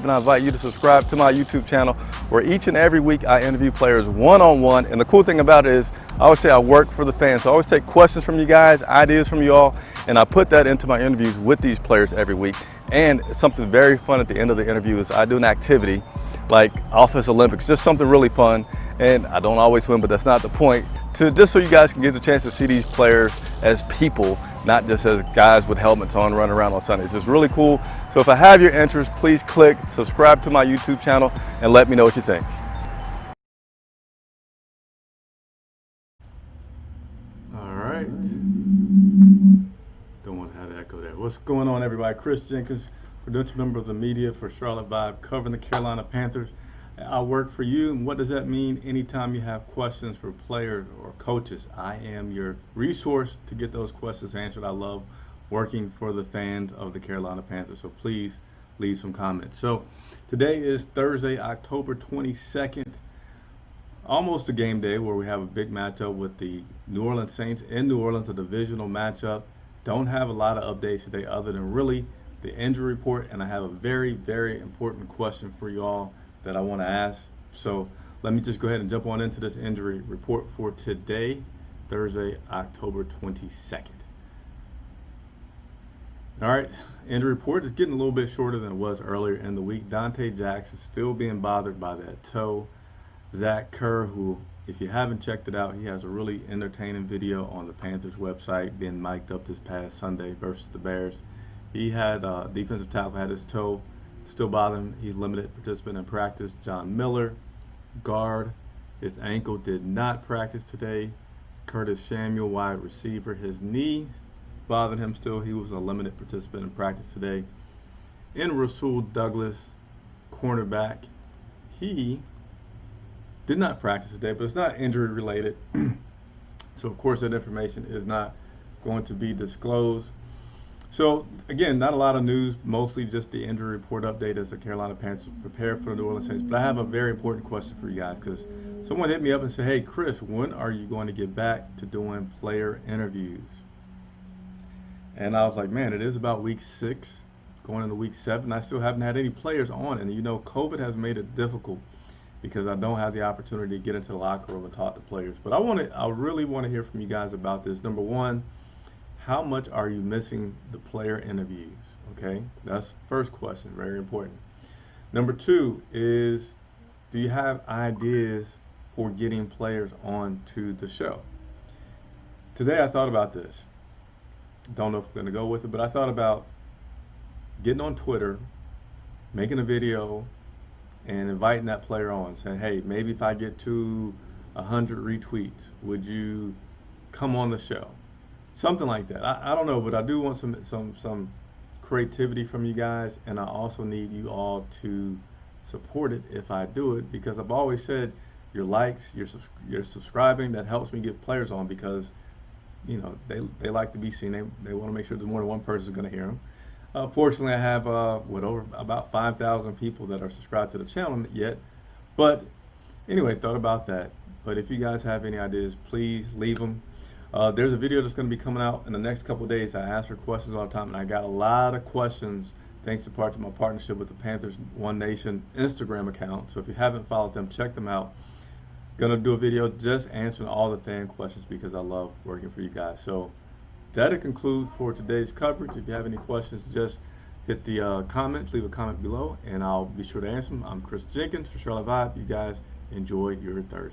And I invite you to subscribe to my YouTube channel where each and every week I interview players one-on-one. And the cool thing about it is I always say I work for the fans. So I always take questions from you guys, ideas from you all, and I put that into my interviews with these players every week. And something very fun at the end of the interview is I do an activity like Office Olympics, just something really fun. And I don't always win, but that's not the point. Just so you guys can get the chance to see these players as people, not just as guys with helmets on running around on Sundays. It's really cool. So if I have your interest, please click subscribe to my YouTube channel and let me know what you think. All right. Don't want to have echo there. What's going on, everybody? Chris Jenkins, credential member of the media for Charlotte Vibe, covering the Carolina Panthers. I work for you, and what does that mean? Anytime you have questions for players or coaches, I am your resource to get those questions answered. I love working for the fans of the Carolina Panthers, so please leave some comments. So today is Thursday, October 22nd, almost a game day where we have a big matchup with the New Orleans Saints in New Orleans, a divisional matchup. Don't have a lot of updates today other than really the injury report, and I have a very, very important question for you all that I want to ask. So let me just go ahead and jump on into this injury report for today, Thursday, October 22nd. All right, injury report is getting a little bit shorter than it was earlier in the week. Dante Jackson still being bothered by that toe. Zach Kerr, who, if you haven't checked it out, he has a really entertaining video on the Panthers website, being mic'd up this past Sunday versus the Bears. He had defensive tackle had his toe still bothering him. He's limited participant in practice. John Miller, guard, his ankle did not practice today. Curtis Samuel, wide receiver, his knee bothering him still. He was a limited participant in practice today. And Rasul Douglas, cornerback, he did not practice today, but it's not injury related. So of course that information is not going to be disclosed. So again, not a lot of news, mostly just the injury report update as the Carolina Panthers prepare for the New Orleans Saints. But I have a very important question for you guys, because someone hit me up and said, hey Chris, when are you going to get back to doing player interviews? And I was like, man, it is about week 6, going into week 7. I still haven't had any players on, and you know, COVID has made it difficult because I don't have the opportunity to get into the locker room and talk to players. But I really want to hear from you guys about this. Number one, how much are you missing the player interviews? Okay, that's the first question, very important. Number two is, do you have ideas for getting players onto the show? Today I thought about this. Don't know if I'm going to go with it, but I thought about getting on Twitter, making a video, and inviting that player on, saying, hey, maybe if I get to 100 retweets, would you come on the show? Something like that. I don't know, but I do want some creativity from you guys, and I also need you all to support it if I do it, because I've always said your likes, your subscribing, that helps me get players on, because you know they like to be seen. They want to make sure that more than one person is going to hear them. Fortunately, I have over about 5,000 people that are subscribed to the channel yet, but anyway, thought about that. But if you guys have any ideas, please leave them. There's a video that's going to be coming out in the next couple of days. I ask for questions all the time, and I got a lot of questions thanks to part of my partnership with the Panthers One Nation Instagram account. So if you haven't followed them, check them out. Gonna do a video just answering all the fan questions because I love working for you guys. So that'll conclude for today's coverage. If you have any questions, just hit the comments, leave a comment below, and I'll be sure to answer them. I'm Chris Jenkins for Charlotte Vibe. You guys enjoy your Thursday.